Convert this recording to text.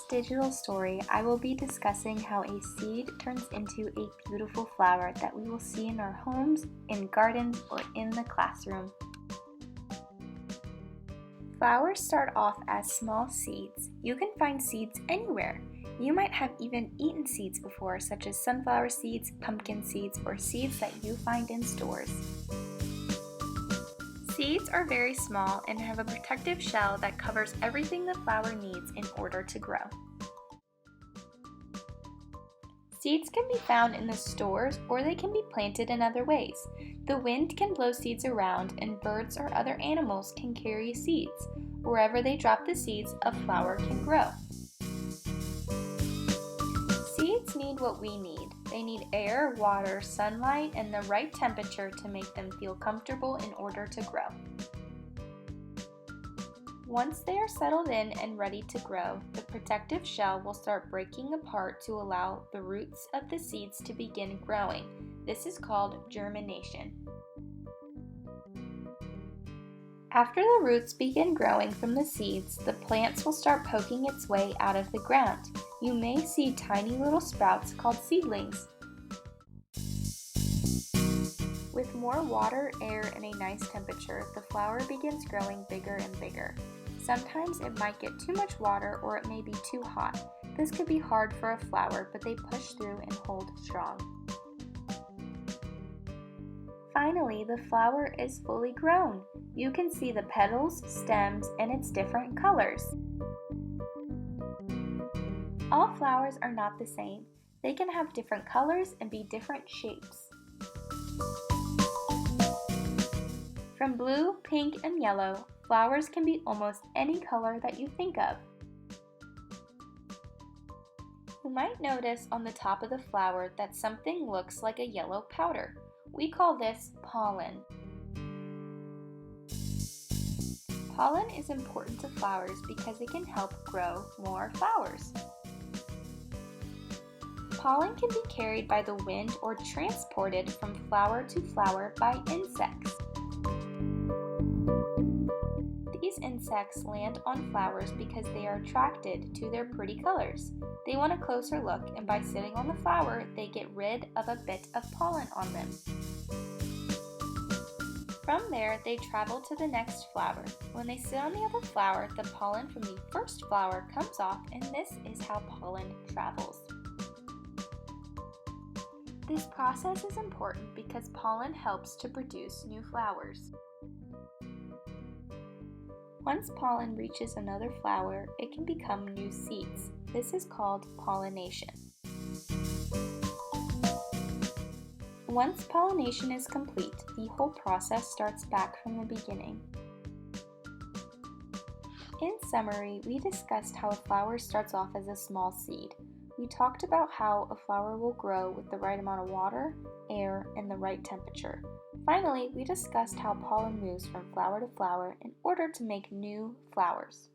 digital story, I will be discussing how a seed turns into a beautiful flower that we will see in our homes, in gardens, or in the classroom. Flowers start off as small seeds. You can find seeds anywhere. You might have even eaten seeds before, such as sunflower seeds, pumpkin seeds, or seeds that you find in stores. Seeds are very small and have a protective shell that covers everything the flower needs in order to grow. Seeds can be found in the stores or they can be planted in other ways. The wind can blow seeds around and birds or other animals can carry seeds. Wherever they drop the seeds, a flower can grow. Seeds need what we need. They need air, water, sunlight, and the right temperature to make them feel comfortable in order to grow. Once they are settled in and ready to grow, the protective shell will start breaking apart to allow the roots of the seeds to begin growing. This is called germination. After the roots begin growing from the seeds, the plants will start poking its way out of the ground. You may see tiny little sprouts called seedlings. With more water, air, and a nice temperature, the flower begins growing bigger and bigger. Sometimes it might get too much water or it may be too hot. This could be hard for a flower, but they push through and hold strong. Finally, the flower is fully grown. You can see the petals, stems, and its different colors. All flowers are not the same. They can have different colors and be different shapes. From blue, pink, and yellow, flowers can be almost any color that you think of. You might notice on the top of the flower that something looks like a yellow powder. We call this pollen. Pollen is important to flowers because it can help grow more flowers. Pollen can be carried by the wind or transported from flower to flower by insects. These insects land on flowers because they are attracted to their pretty colors. They want a closer look, and by sitting on the flower, they get rid of a bit of pollen on them. From there, they travel to the next flower. When they sit on the other flower, the pollen from the first flower comes off, and this is how pollen travels. This process is important because pollen helps to produce new flowers. Once pollen reaches another flower, it can become new seeds. This is called pollination. Once pollination is complete, the whole process starts back from the beginning. In summary, we discussed how a flower starts off as a small seed. We talked about how a flower will grow with the right amount of water, air, and the right temperature. Finally, we discussed how pollen moves from flower to flower in order to make new flowers.